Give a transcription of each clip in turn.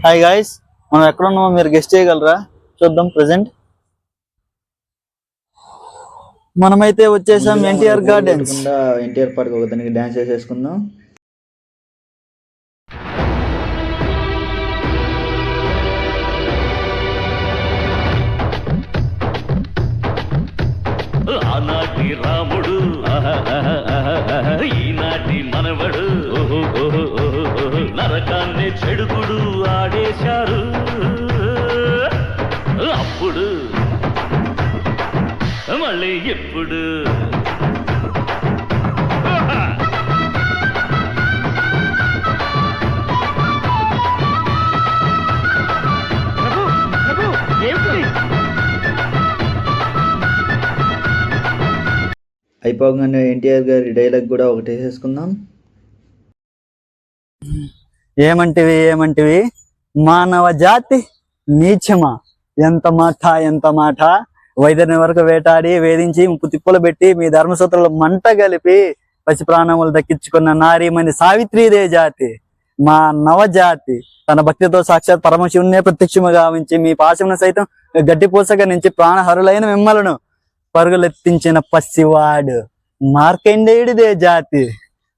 Hi guys, మనం ఎక్కడ ఉన్నామో మీరు గెస్ట్ చేయగలరా? చూద్దాం. ప్రెసెంట్ మనమైతే వచ్చేసాం ఎన్టీఆర్ గార్డెన్స్. ఎన్టీఆర్ పార్క్ ఒక దానికి డాన్స్ చేసేసుకుందాం. ఆనాటి రాముడు ఈనాటి మనవడు నరకాన్ని చెడుగుడు ఆడేశారు. అప్పుడు మళ్ళీ ఎప్పుడు అయిపోగానే ఎన్టీఆర్ గారి డైలాగ్ కూడా ఒకటి వేసేసుకుందాం. ఏమంటివి మానవ జాతి నీచమా, ఎంత మాట వైద్యుని వరకు వేటాడి వేధించి ముప్పు తిప్పులు పెట్టి మీ ధర్మసూత్రాలు మంట కలిపి పసి ప్రాణములు దక్కించుకున్న నారీమణి సావిత్రీదే జాతి మా నవజాతి. తన భక్తితో సాక్షాత్ పరమశివునే ప్రత్యక్షముగా ఉంచి మీ పాశమును సైతం గడ్డిపూసగా నుంచి ప్రాణహరులైన మిమ్మలను పరుగులెత్తించిన పసివాడు మార్కండేయుడిదే జాతి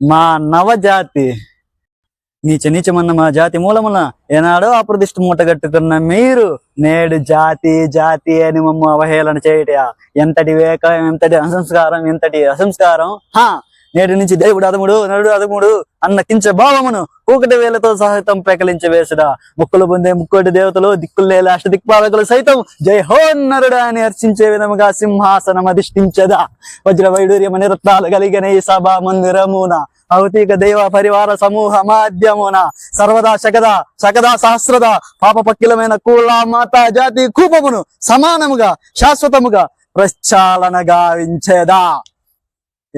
మా నవజాతి. నీచమన్న మా జాతి మూలమున ఏనాడో అప్రదిష్ట మూటగట్టుకున్న మీరు నేడు జాతి అని మమ్మ అవహేళన చేయట ఎంతటి వేకం, ఎంతటి అసంస్కారం. నేటి నుంచి దేవుడు అదముడు నరుడు అదముడు అన్న కించ భావమును ఒకటి వేలతో సహితం పెకలించవేసుడా. ముక్కులు పొందే ముక్కోటి దేవతలు దిక్కులేల అష్ట దిక్పాలకులు సైతం జై హో నరుడా అని హర్షించే విధముగా సింహాసనం అధిష్ఠించదా. వజ్ర వైడూర్యమ నిరత్నాలు కలిగిన ఈ సభా మందిరమున భౌతిక దైవ పరివార సమూహ మాధ్యమున సర్వదా శకదా సహస్రద పాప పక్కిలమైన కుల మాత జాతి కూపమును సమానముగా శాశ్వతముగా ప్రక్షాళన గావించేదా.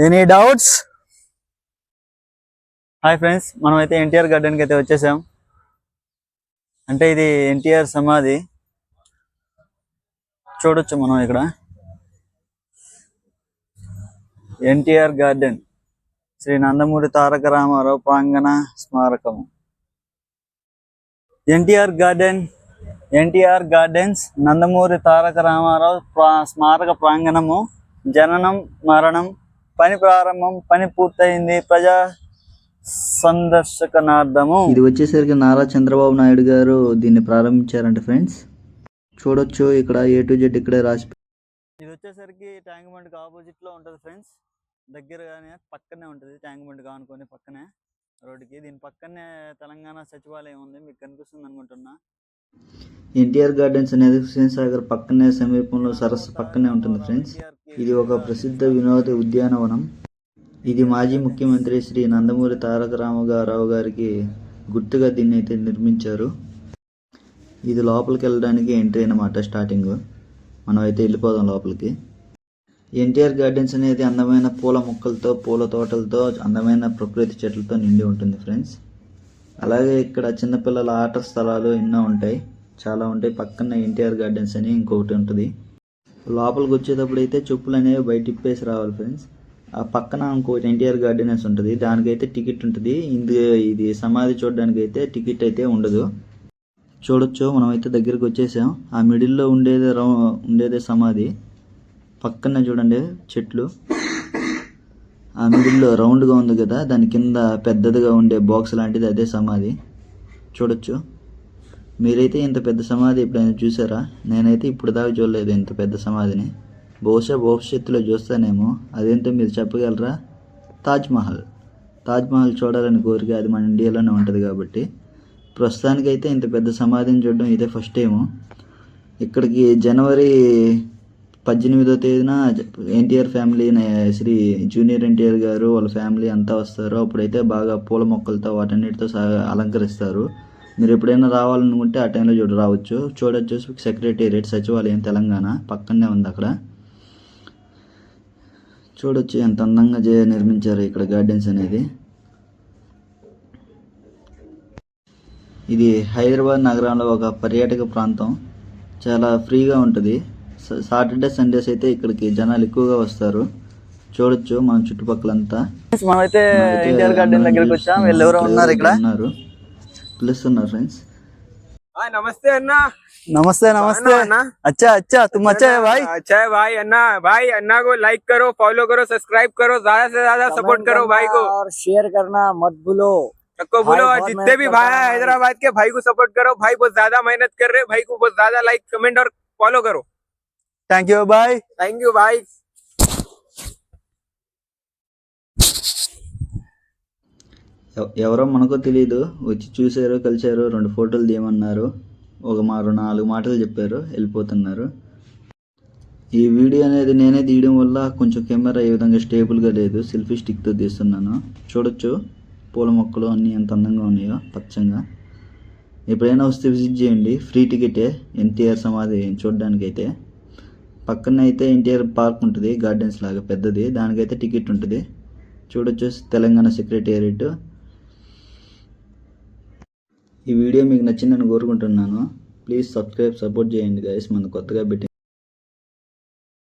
Any doubts? హాయ్ ఫ్రెండ్స్, మనమైతే ఎన్టీఆర్ గార్డెన్కి అయితే వచ్చేసాం. అంటే ఇది ఎన్టీఆర్ సమాధి చూడొచ్చు మనం ఇక్కడ. ఎన్టీఆర్ గార్డెన్ శ్రీ నందమూరి తారక రామారావు ప్రాంగణ స్మారకము. ఎన్టీఆర్ గార్డెన్స్ నందమూరి తారక రామారావు స్మారక ప్రాంగణము. జననం, మరణం, పని ప్రారంభం, పని పూర్తయింది, ప్రజా సందర్శకనార్థము. ఇది వచ్చేసరికి నారా చంద్రబాబు నాయుడు గారు దీన్ని ప్రారంభించారంట ఫ్రెండ్స్. చూడొచ్చు ఇక్కడ A to Z ఇక్కడే రాసి. ఇది వచ్చేసరికి ట్యాంక్ బండ్కి ఆపోజిట్ లో ఉంటుంది ఫ్రెండ్స్. దగ్గరగానే పక్కనే ఉంటుంది, ట్యాంక్ బండ్ కానుకొని పక్కనే రోడ్డుకి. దీని పక్కనే తెలంగాణ సచివాలయం ఉంది, మీకు కనిపిస్తుంది అనుకుంటున్నా. ఎన్టీఆర్ గార్డెన్స్ అనేది హుస్సేన్ సాగర్ పక్కనే సమీపంలో సరస్సు పక్కనే ఉంటుంది ఫ్రెండ్స్. ఇది ఒక ప్రసిద్ధ వినోద ఉద్యానవనం. ఇది మాజీ ముఖ్యమంత్రి శ్రీ నందమూరి తారక రామారావు గారికి గుర్తుగా దీన్ని అయితే నిర్మించారు. ఇది లోపలికి వెళ్ళడానికి ఎంట్రీ అన్నమాట. స్టార్టింగ్ మనం అయితే వెళ్ళిపోదాం లోపలికి. ఎన్టీఆర్ గార్డెన్స్ అనేది అందమైన పూల మొక్కలతో, పూల తోటలతో, అందమైన ప్రకృతి చెట్లతో నిండి ఉంటుంది ఫ్రెండ్స్. అలాగే ఇక్కడ చిన్నపిల్లల ఆట స్థలాలు ఎన్నో ఉంటాయి, చాలా ఉంటాయి. పక్కన ఎన్టీఆర్ గార్డెన్స్ అని ఇంకొకటి ఉంటుంది. లోపలికి వచ్చేటప్పుడు అయితే చెప్పులు అనేవి బయట ఇప్పేసి రావాలి ఫ్రెండ్స్. ఆ పక్కన ఇంకోటి ఎన్టీఆర్ గార్డెన్స్ ఉంటుంది, దానికైతే టికెట్ ఉంటుంది. ఇది సమాధి చూడడానికి అయితే టికెట్ అయితే ఉండదు. చూడొచ్చు మనమైతే దగ్గరికి వచ్చేసాం. ఆ మిడిల్లో ఉండేదే సమాధి. పక్కన చూడండి చెట్లు. ఆ మిడిల్లో రౌండ్గా ఉంది కదా, దాని కింద పెద్దదిగా ఉండే బాక్స్ లాంటిది అదే సమాధి. చూడొచ్చు. మీరైతే ఇంత పెద్ద సమాధి ఎప్పుడైనా చూసారా? నేనైతే ఇప్పుడు దాకా చూడలేదు ఇంత పెద్ద సమాధిని. బహుశా భవిష్యత్తులో చూస్తానేమో. అదేంటో మీరు చెప్పగలరా? తాజ్మహల్ చూడాలని కోరిక, అది మన ఇండియాలోనే ఉంటుంది కాబట్టి. ప్రస్తుతానికైతే ఇంత పెద్ద సమాధిని చూడడం ఇదే ఫస్ట్ టైము. ఇక్కడికి జనవరి 18వ తేదీన ఎన్టీఆర్ ఫ్యామిలీ, శ్రీ జూనియర్ ఎన్టీఆర్ గారు వాళ్ళ ఫ్యామిలీ అంతా వస్తారు. అప్పుడైతే బాగా పూల మొక్కలతో వాటన్నిటితో అలంకరిస్తారు. మీరు ఎప్పుడైనా రావాలనుకుంటే ఆ టైంలో రావచ్చు. చూడొచ్చు సెక్రటేరియట్ సచివాలయం తెలంగాణ పక్కనే ఉంది అక్కడ. చూడొచ్చు ఎంత అందంగా నిర్మించారు ఇక్కడ గార్డెన్స్ అనేది. ఇది హైదరాబాద్ నగరంలో ఒక పర్యాటక ప్రాంతం. చాలా ఫ్రీగా ఉంటుంది. సాటర్డే సండేస్ అయితే ఇక్కడికి జనాలు ఎక్కువగా వస్తారు. చూడొచ్చు మన చుట్టుపక్కలంతా. మనమైతే ఎన్టీఆర్ గార్డెన్ దగ్గరికి వచ్చాం. వీళ్ళు ఎవరో ఉన్నారు ఇక్కడ, ప్లస్ ఉన్నారు ఫ్రెండ్స్. नमस्ते अन्ना। नमस्ते नमस्ते। अन्ना अच्छा अच्छा तुम अच्छा है भाई। अच्छा है भाई अन्ना को लाइक करो, फॉलो करो, सब्सक्राइब करो, ज्यादा से ज्यादा सपोर्ट करो भाई को और शेयर करना मत भूलो। सबको बोलो। भाई और बहुत जितने भी मेहनत भाई करता हैं है हैदराबाद के भाई को सपोर्ट करो। भाई बहुत ज्यादा मेहनत कर रहे हैं, भाई को बहुत ज्यादा लाइक कमेंट और फॉलो करो। थैंक यू भाई। थैंक यू भाई। ఎవరో మనకో తెలియదు, వచ్చి చూశారు, కలిశారు, 2 ఫోటోలు తీయమన్నారు, ఒక 4 మాటలు చెప్పారు, వెళ్ళిపోతున్నారు. ఈ వీడియో అనేది నేనే తీయడం వల్ల కొంచెం కెమెరా ఈ విధంగా స్టేబుల్గా లేదు, సెల్ఫీ స్టిక్తో తీస్తున్నాను. చూడొచ్చు పూల మొక్కలు అన్నీ ఎంత అందంగా ఉన్నాయో పచ్చంగా. ఎప్పుడైనా వస్తే విజిట్ చేయండి, ఫ్రీ టికెటే ఎన్టీఆర్ సమాధి చూడడానికైతే. పక్కన అయితే ఎన్టీఆర్ పార్క్ ఉంటుంది, గార్డెన్స్ లాగా పెద్దది, దానికైతే టికెట్ ఉంటుంది. చూడొచ్చు తెలంగాణ సెక్రటేరియట్. ఈ వీడియో మీకు నచ్చిందని కోరుకుంటున్నాను. ప్లీజ్ సబ్స్క్రైబ్, సపోర్ట్ చేయండి గైస్. మన కొత్తగా పెట్టి